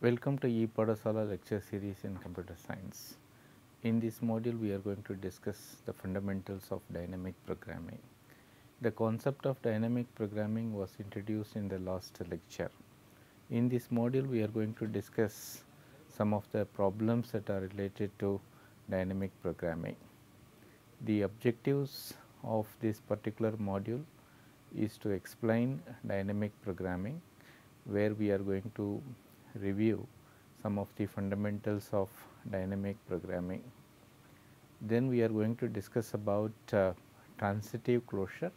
Welcome to ePadasala lecture series in computer science. In this module, we are going to discuss the fundamentals of dynamic programming. The concept of dynamic programming was introduced in the last lecture. In this module, we are going to discuss some of the problems that are related to dynamic programming. The objectives of this particular module is to explain dynamic programming, where we are going to review some of the fundamentals of dynamic programming. Then we are going to discuss about transitive closure.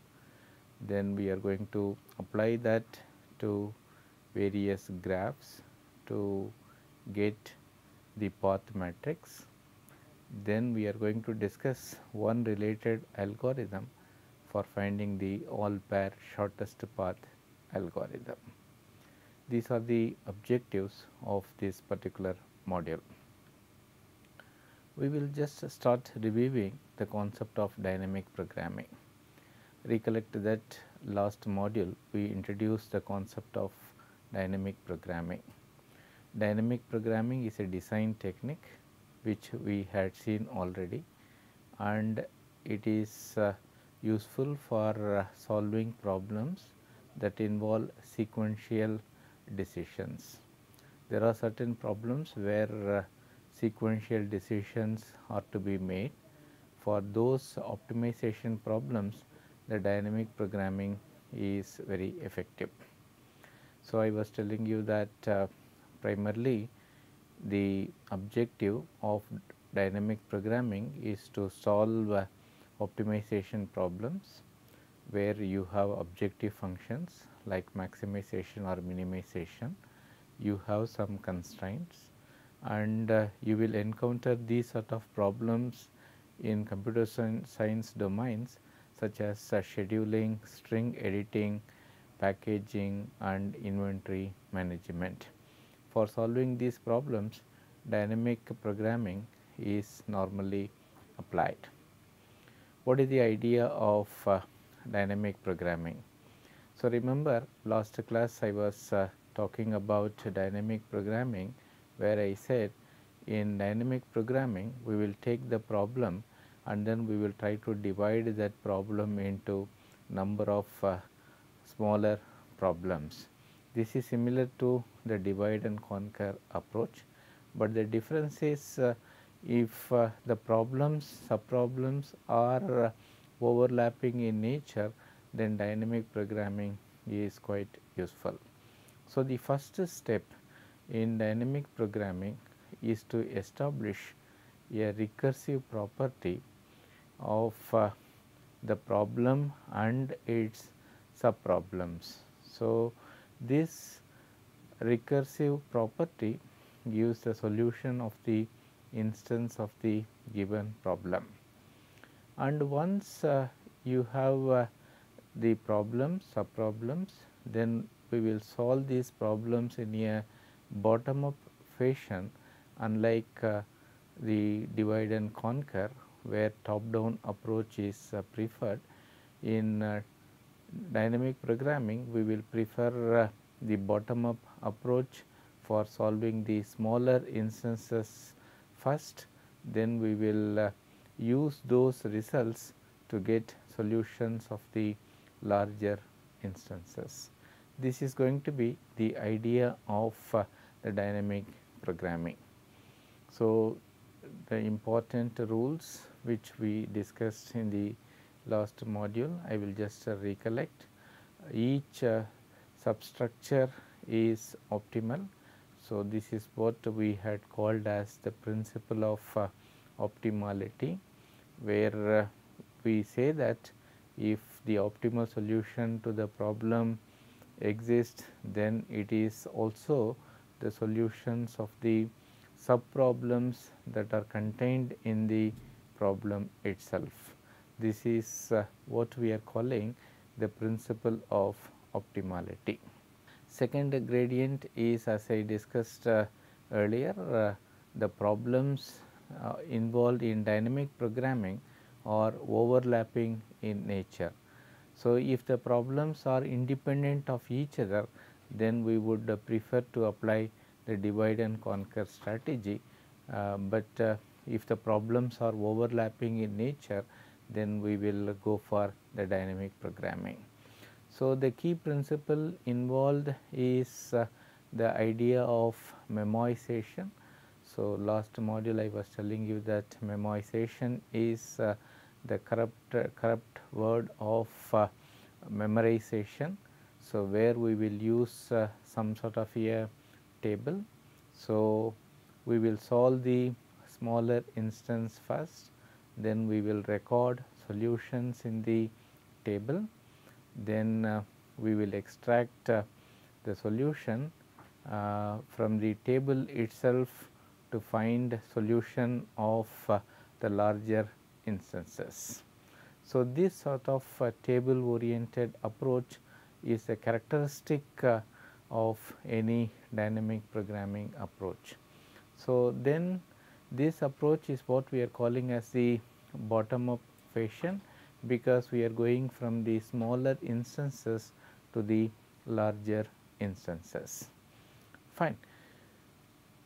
Then we are going to apply that to various graphs to get the path matrix. Then we are going to discuss one related algorithm for finding the all pair shortest path algorithm. These are the objectives of this particular module. We will just start reviewing the concept of dynamic programming. Recollect that last module we introduced the concept of dynamic programming. Dynamic programming is a design technique which we had seen already, and it is useful for solving problems that involve sequential decisions. There are certain problems where sequential decisions are to be made. For those optimization problems, the dynamic programming is very effective. So, I was telling you that primarily the objective of dynamic programming is to solve optimization problems where you have objective functions like maximization or minimization. You have some constraints, and you will encounter these sort of problems in computer science domains such as scheduling, string editing, packaging, and inventory management. For solving these problems, dynamic programming is normally applied. What is the idea of dynamic programming? So, remember last class I was talking about dynamic programming, where I said in dynamic programming we will take the problem and then we will try to divide that problem into number of smaller problems. This is similar to the divide and conquer approach, but the difference is if the problems, subproblems are overlapping in nature, then dynamic programming is quite useful. So, the first step in dynamic programming is to establish a recursive property of the problem and its subproblems. So, this recursive property gives the solution of the instance of the given problem. And once you have the problems, subproblems, then we will solve these problems in a bottom up fashion, unlike the divide and conquer, where top down approach is preferred. In dynamic programming, we will prefer the bottom up approach for solving the smaller instances first, then we will use those results to get solutions of the larger instances. This is going to be the idea of the dynamic programming. So, the important rules which we discussed in the last module, I will just recollect. Each substructure is optimal. So, this is what we had called as the principle of optimality, where we say that if the optimal solution to the problem exists, then it is also the solutions of the subproblems that are contained in the problem itself. This is what we are calling the principle of optimality. Second gradient is, as I discussed earlier, the problems involved in dynamic programming are overlapping in nature. So, if the problems are independent of each other, then we would prefer to apply the divide and conquer strategy, but if the problems are overlapping in nature, then we will go for the dynamic programming. So, the key principle involved is the idea of memoization. So, last module I was telling you that memoization is the corrupt word of memorization. So, where we will use some sort of a table. So, we will solve the smaller instance first, then we will record solutions in the table, then we will extract the solution from the table itself to find solution of the larger instances. So, this sort of table oriented approach is a characteristic of any dynamic programming approach. So, then this approach is what we are calling as the bottom up fashion, because we are going from the smaller instances to the larger instances. Fine.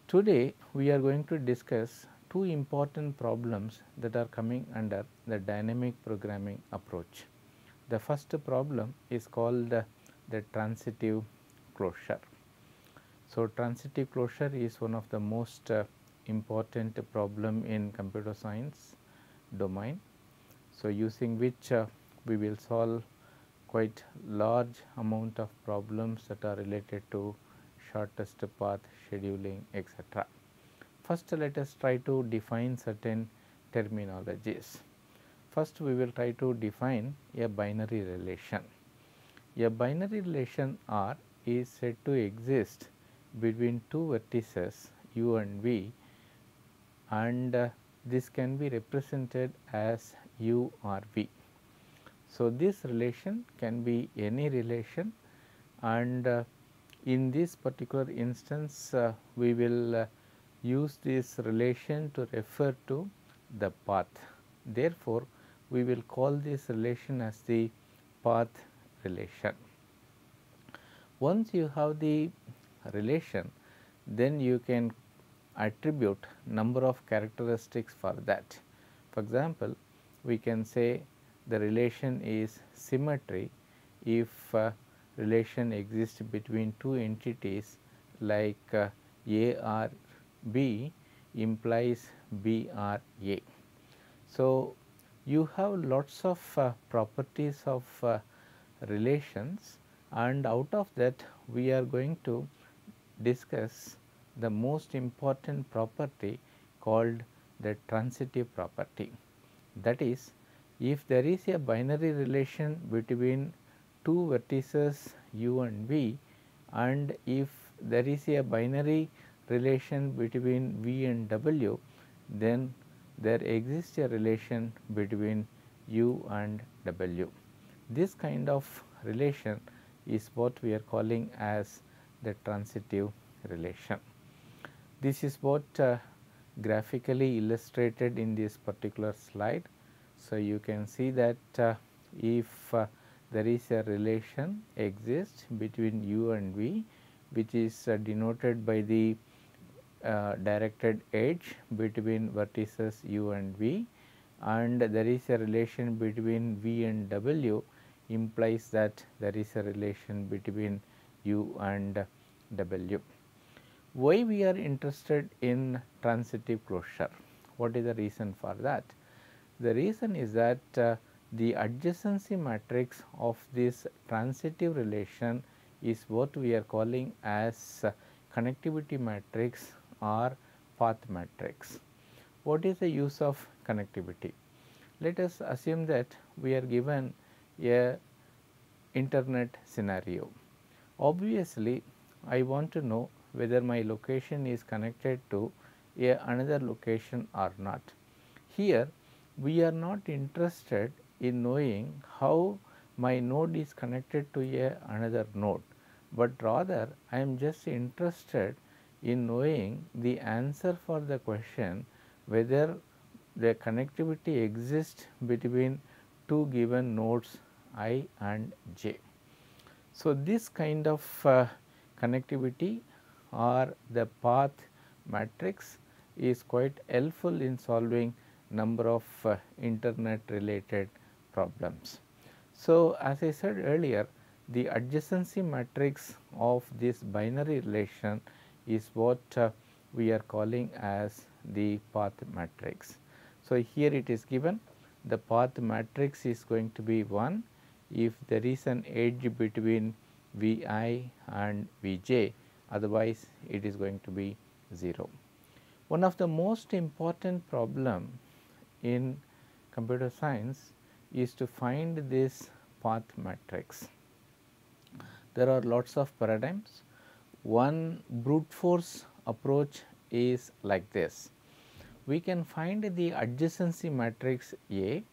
Today we are going to discuss two important problems that are coming under the dynamic programming approach. The first problem is called the transitive closure. So, transitive closure is one of the most important problem in computer science domain. So, using which we will solve quite large amount of problems that are related to shortest path, scheduling, etc. First, let us try to define certain terminologies. First, we will try to define a binary relation. A binary relation R is said to exist between two vertices u and v, and this can be represented as u or v. So, this relation can be any relation, and in this particular instance we will use this relation to refer to the path. Therefore, we will call this relation as the path relation. Once you have the relation, then you can attribute number of characteristics for that. For example, we can say the relation is symmetry if relation exists between two entities like A or B implies B or A. So, you have lots of properties of relations, and out of that we are going to discuss the most important property called the transitive property. That is, if there is a binary relation between two vertices u and v, and if there is a binary relation between v and w, then there exists a relation between u and w. This kind of relation is what we are calling as the transitive relation. This is what graphically illustrated in this particular slide. So, you can see that if there is a relation exists between u and v, which is denoted by the directed edge between vertices u and v, and there is a relation between v and w, implies that there is a relation between u and w. Why we are interested in transitive closure? What is the reason for that? The reason is that the adjacency matrix of this transitive relation is what we are calling as connectivity matrix or path matrix. What is the use of connectivity? Let us assume that we are given a internet scenario. Obviously, I want to know whether my location is connected to another location or not. Here we are not interested in knowing how my node is connected to another node, but rather I am just interested in knowing the answer for the question whether the connectivity exists between two given nodes I and j. So, this kind of connectivity or the path matrix is quite helpful in solving number of internet related problems. So, as I said earlier, the adjacency matrix of this binary relation is what we are calling as the path matrix. So, here it is given the path matrix is going to be 1 if there is an edge between V I and V j, otherwise it is going to be 0. One of the most important problem in computer science is to find this path matrix. There are lots of paradigms. One brute force approach is like this. We can find the adjacency matrix A.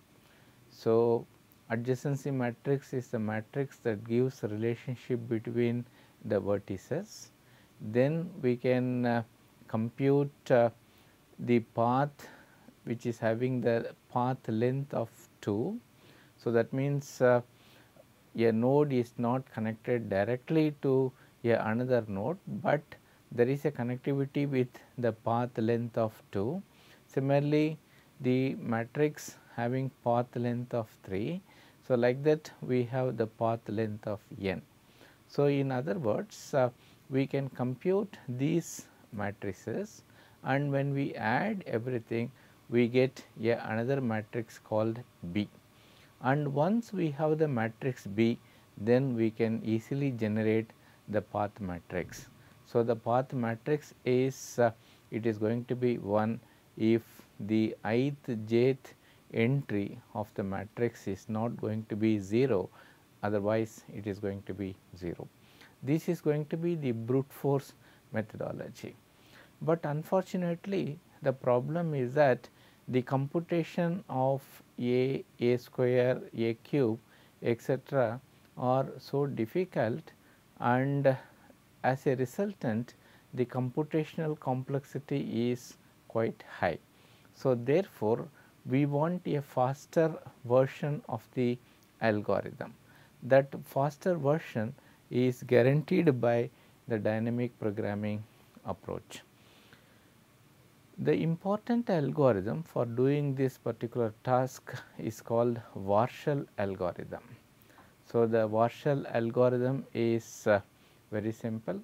So, adjacency matrix is the matrix that gives a relationship between the vertices. Then we can compute the path which is having the path length of 2. So, that means a node is not connected directly to another node, but there is a connectivity with the path length of 2. Similarly, the matrix having path length of 3. So, like that we have the path length of n. So, in other words, we can compute these matrices, and when we add everything we get another matrix called B, and once we have the matrix B, then we can easily generate the path matrix. So, the path matrix is it is going to be 1 if the ith jth entry of the matrix is not going to be 0, otherwise it is going to be 0. This is going to be the brute force methodology, but unfortunately the problem is that the computation of a square, a cube, etc. are so difficult, and as a resultant the computational complexity is quite high. So, therefore, we want a faster version of the algorithm. That faster version is guaranteed by the dynamic programming approach. The important algorithm for doing this particular task is called Warshall algorithm. So, the Warshall algorithm is very simple.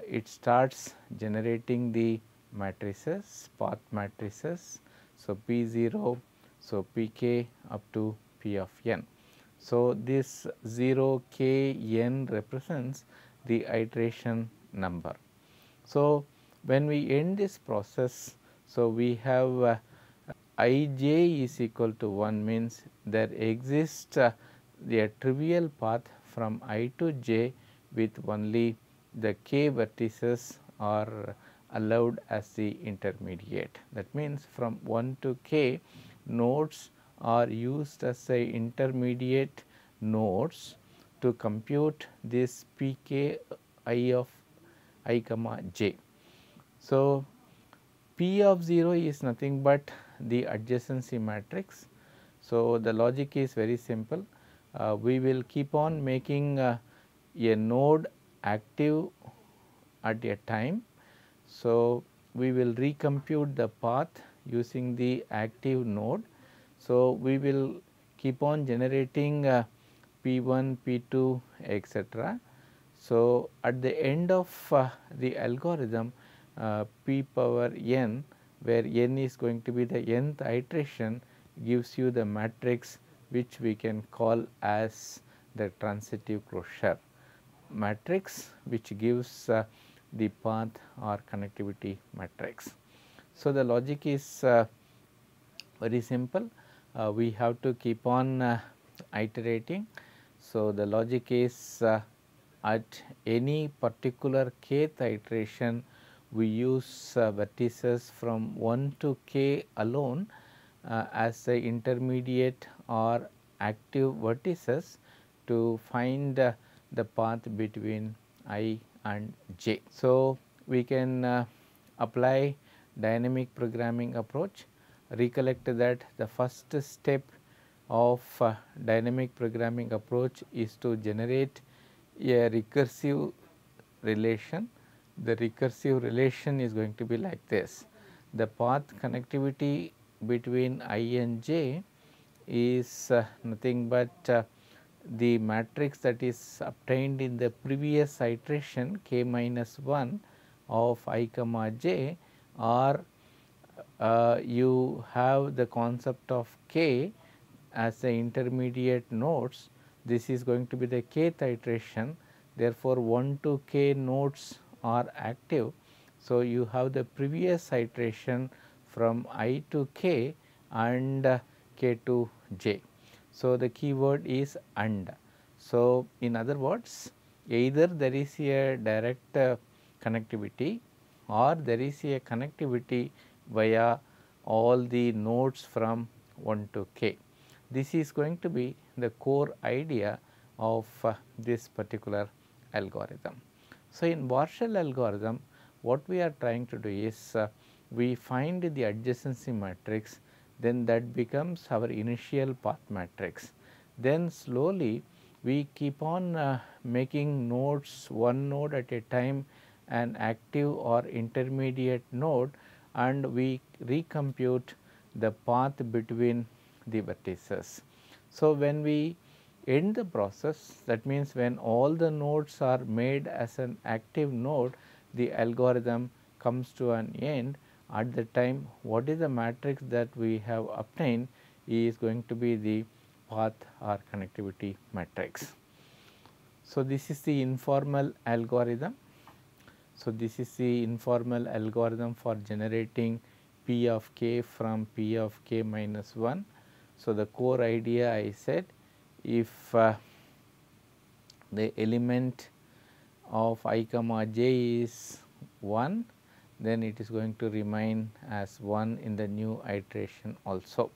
It starts generating the matrices, path matrices. So, P 0, so P k up to P of n. So, this 0 k n represents the iteration number. So, when we end this process, so we have I j is equal to 1, means there exists the trivial path from I to j with only the k vertices are allowed as the intermediate. That means, from 1 to k nodes are used as a intermediate nodes to compute this p k I of I comma j. So, P of 0 is nothing but the adjacency matrix. So, the logic is very simple. We will keep on making a node active at a time. So, we will recompute the path using the active node. So, we will keep on generating P1, P2, etc. So, at the end of the algorithm, P power n, where n is going to be the nth iteration, gives you the matrix which we can call as the transitive closure matrix, which gives the path or connectivity matrix. So, the logic is very simple. We have to keep on iterating. So, the logic is at any particular kth iteration we use vertices from 1 to k alone as the intermediate or active vertices to find the path between I and j. So, we can apply dynamic programming approach. Recollect that the first step of dynamic programming approach is to generate a recursive relation. the recursive relation is going to be like this. The path connectivity between I and j is nothing but the matrix that is obtained in the previous iteration k minus 1 of I comma j, or you have the concept of k as the intermediate nodes. This is going to be the kth iteration. Therefore, 1 to k nodes are active. So, you have the previous iteration from I to k and k to j. So, the keyword is and. So, in other words, either there is a direct connectivity or there is a connectivity via all the nodes from 1 to k. This is going to be the core idea of this particular algorithm. So, in Warshall algorithm, what we are trying to do is we find the adjacency matrix, then that becomes our initial path matrix. Then slowly we keep on making nodes, one node at a time, an active or intermediate node, and we recompute the path between the vertices. So, when we end the process, that means when all the nodes are made as an active node, the algorithm comes to an end. At the time, what is the matrix that we have obtained is going to be the path or connectivity matrix. So, this is the informal algorithm. So, this is the informal algorithm for generating P of k from P of k minus 1. So, the core idea I said, if the element of I comma j is 1, then it is going to remain as 1 in the new iteration also.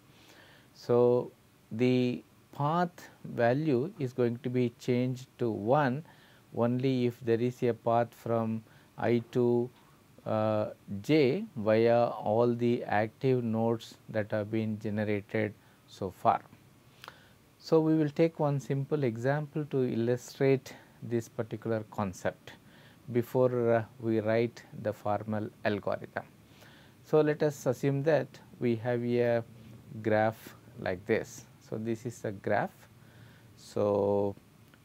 So, the path value is going to be changed to 1 only if there is a path from I to j via all the active nodes that have been generated so far. So, we will take one simple example to illustrate this particular concept before we write the formal algorithm. So, let us assume that we have a graph like this. So, this is a graph. So,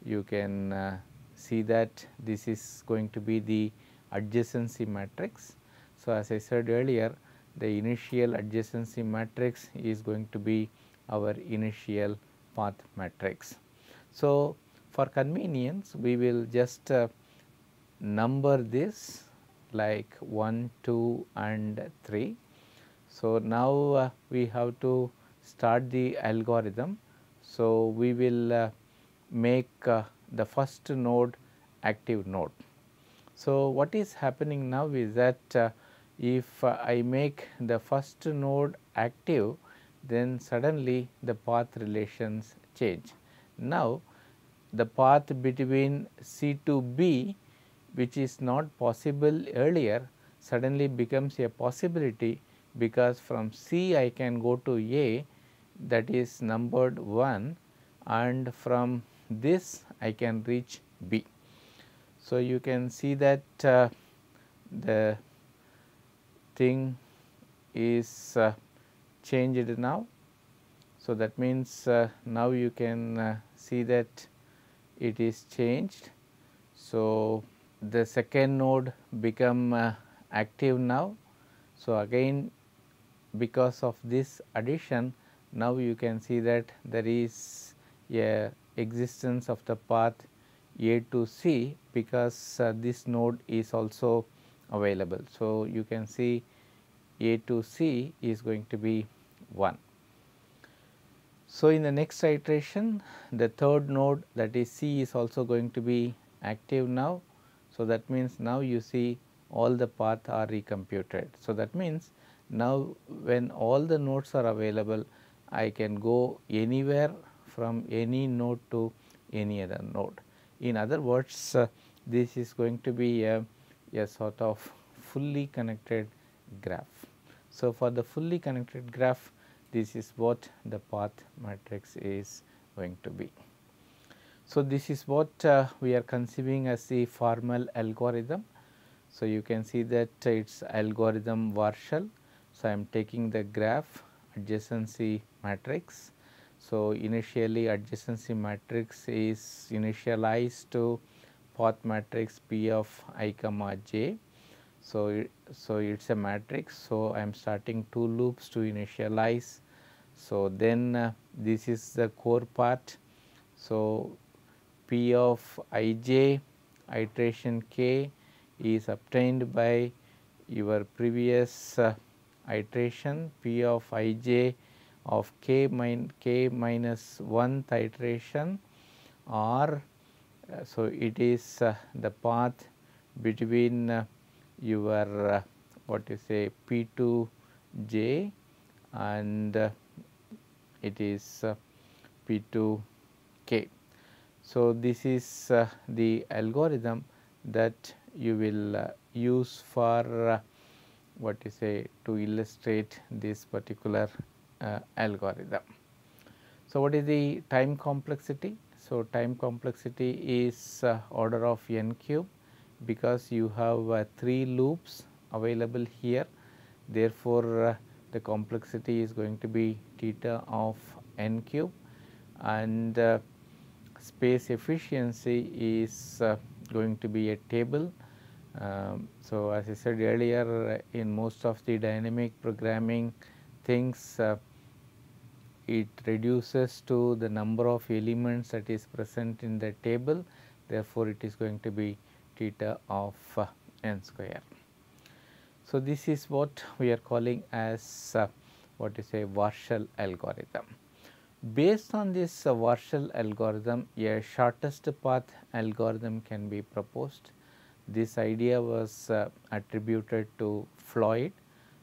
you can see that this is going to be the adjacency matrix. So, as I said earlier, the initial adjacency matrix is going to be our initial path matrix. So, for convenience we will just number this like 1, 2 and 3. So, now we have to start the algorithm. So, we will make the first node active node. So, what is happening now is that if I make the first node active, then suddenly the path relations change. Now, the path between C to B, which is not possible earlier, suddenly becomes a possibility, because from C I can go to A, that is numbered 1, and from this I can reach B. So, you can see that the thing is changed now. So, that means now you can see that it is changed. So, the second node become active now. So, again because of this addition, now you can see that there is a existence of the path A to C, because this node is also available. So, you can see A to C is going to be 1. So, in the next iteration, the third node, that is C, is also going to be active now. So, that means now you see all the paths are recomputed. So, that means now when all the nodes are available, I can go anywhere from any node to any other node. In other words, this is going to be a sort of fully connected graph. So, for the fully connected graph, this is what the path matrix is going to be. So, this is what we are conceiving as the formal algorithm. So, you can see that its algorithm Warshall. So, I am taking the graph adjacency matrix. So, initially adjacency matrix is initialized to path matrix P of I comma j. So, it is a matrix. So, I am starting 2 loops to initialize. So, then this is the core part. So, P of I j iteration k is obtained by your previous iteration P of I j of k minus 1th iteration, or so it is the path between your what you say P 2 j and it is P 2 k. So, this is the algorithm that you will use for what you say to illustrate this particular algorithm. So, what is the time complexity? So, time complexity is order of n cube, because you have 3 loops available here. Therefore, the complexity is going to be theta of n cube, and space efficiency is going to be a table. So, as I said earlier, in most of the dynamic programming things, it reduces to the number of elements that is present in the table. Therefore, it is going to be theta of n square. So, this is what we are calling as what is a Warshall algorithm. Based on this Warshall algorithm, a shortest path algorithm can be proposed. This idea was attributed to Floyd.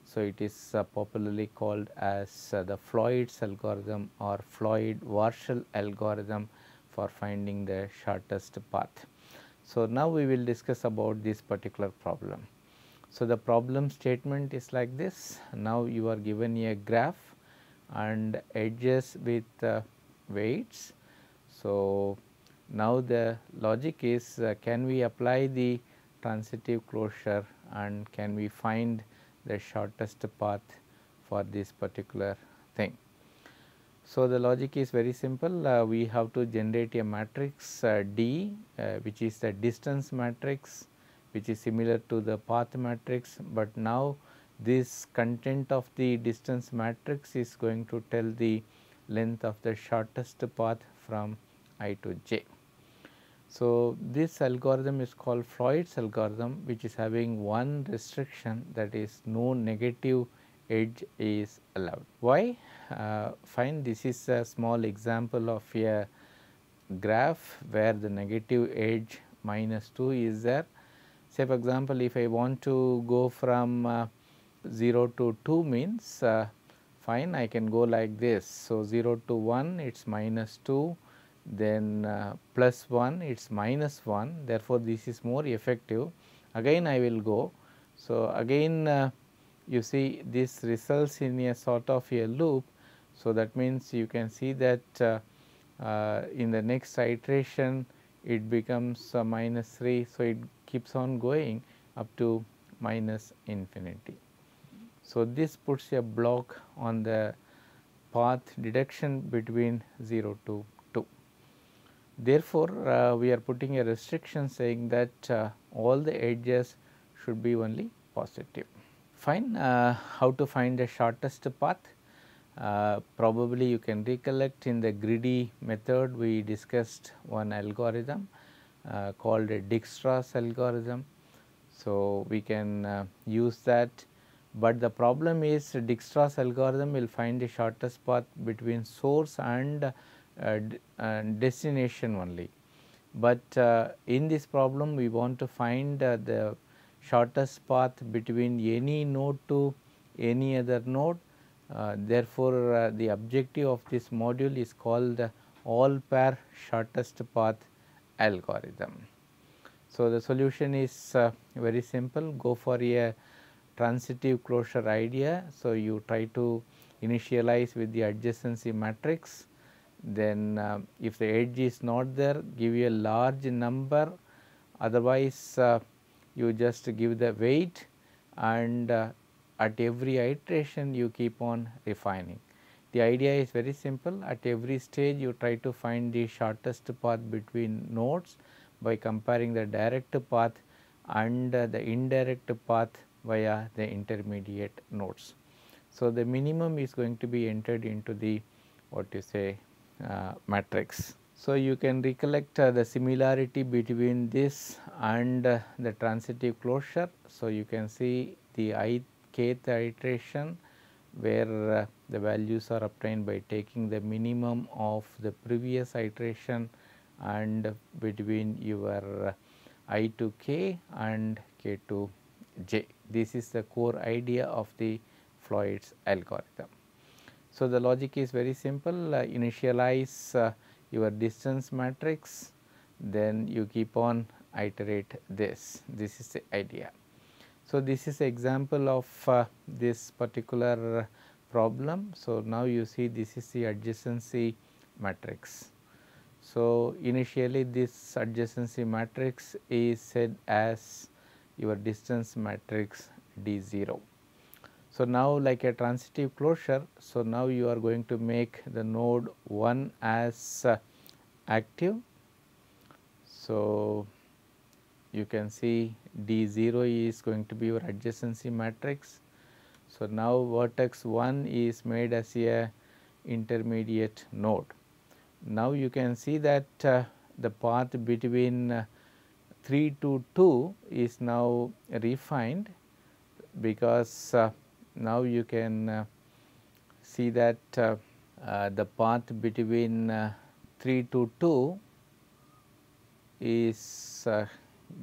So, it is popularly called as the Floyd's algorithm or Floyd-Warshall algorithm for finding the shortest path. So, now we will discuss about this particular problem. So, the problem statement is like this. Now, you are given a graph and edges with weights. So, now the logic is can we apply the transitive closure and can we find the shortest path for this particular thing. So, the logic is very simple. We have to generate a matrix D, which is the distance matrix, which is similar to the path matrix, but now this content of the distance matrix is going to tell the length of the shortest path from I to j. So, this algorithm is called Floyd's algorithm, which is having one restriction, that is no negative edge is allowed. Why? Fine, this is a small example of a graph where the negative edge minus 2 is there. Say for example, if I want to go from 0 to 2 means fine, I can go like this. So, 0 to 1 it is minus 2, then plus 1 it is minus 1, therefore, this is more effective. Again I will go. So, again you see this results in a sort of a loop. So, that means you can see that in the next iteration it becomes minus 3. So, it keeps on going up to minus infinity. So, this puts a block on the path deduction between 0 to 2. Therefore, we are putting a restriction saying that all the edges should be only positive. Fine, how to find the shortest path? Probably you can recollect in the greedy method we discussed one algorithm called a Dijkstra's algorithm. So, we can use that, but the problem is Dijkstra's algorithm will find the shortest path between source and destination only. But in this problem we want to find the shortest path between any node to any other node. Therefore, the objective of this module is called the all pair shortest path algorithm. So, the solution is very simple. Go for a transitive closure idea. So, you try to initialize with the adjacency matrix, then if the edge is not there, give you a large number, otherwise you just give the weight, and at every iteration you keep on refining. The idea is very simple. At every stage you try to find the shortest path between nodes by comparing the direct path and the indirect path via the intermediate nodes. So, the minimum is going to be entered into the what you say matrix. So, you can recollect the similarity between this and the transitive closure. So, you can see the kth iteration where the values are obtained by taking the minimum of the previous iteration and between your I to k and k to j. This is the core idea of the Floyd's algorithm. So, the logic is very simple. Initialize your distance matrix, then you keep on iterate this. This is the idea. So, this is example of this particular problem. So, now you see this is the adjacency matrix. So, initially this adjacency matrix is said as your distance matrix D0. So, now like a transitive closure, so now you are going to make the node 1 as active. So, you can see D0 is going to be your adjacency matrix. So, now vertex 1 is made as a intermediate node. Now, you can see that the path between 3 to 2 is now refined, because now you can see that the path between 3 to 2 is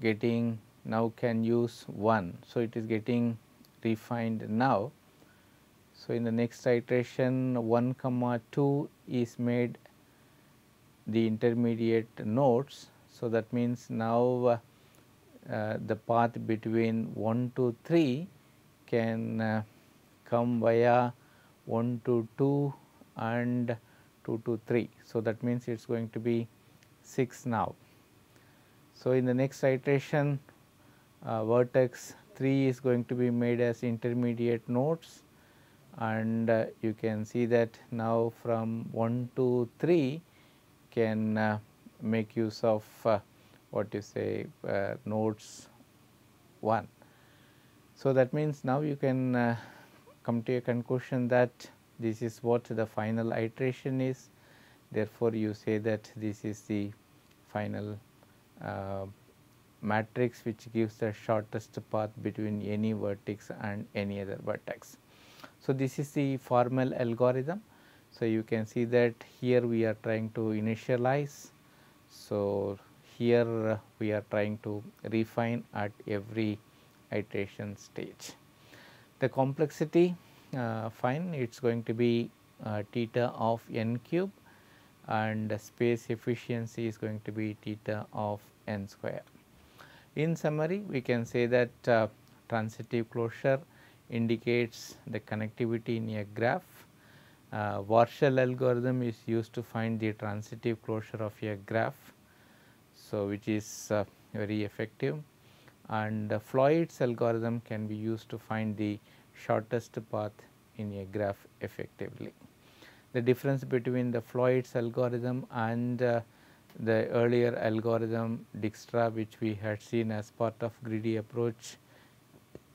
getting now can use 1. So, it is getting refined now. So, in the next iteration 1 comma 2 is made the intermediate nodes. So, that means now the path between 1 to 3 can come via 1 to 2 and 2 to 3. So, that means it is going to be 6 now. So, in the next iteration vertex 3 is going to be made as intermediate nodes, and you can see that now from 1 to 3 can make use of what you say nodes 1. So, that means now you can come to a conclusion that this is what the final iteration is. Therefore, you say that this is the final matrix which gives the shortest path between any vertex and any other vertex. So, this is the formal algorithm. So, you can see that here we are trying to initialize. So, here we are trying to refine at every iteration stage. The complexity fine, it is going to be theta of n cube, and space efficiency is going to be theta of n square. In summary, we can say that transitive closure indicates the connectivity in a graph. Warshall algorithm is used to find the transitive closure of a graph, so which is very effective, and Floyd's algorithm can be used to find the shortest path in a graph effectively. The difference between the Floyd's algorithm and the earlier algorithm Dijkstra, which we had seen as part of greedy approach,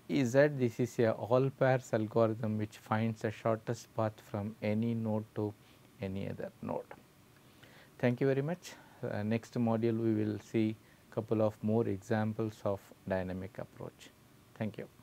is that this is a all pairs algorithm which finds the shortest path from any node to any other node. Thank you very much. Next module we will see couple of more examples of dynamic approach. Thank you.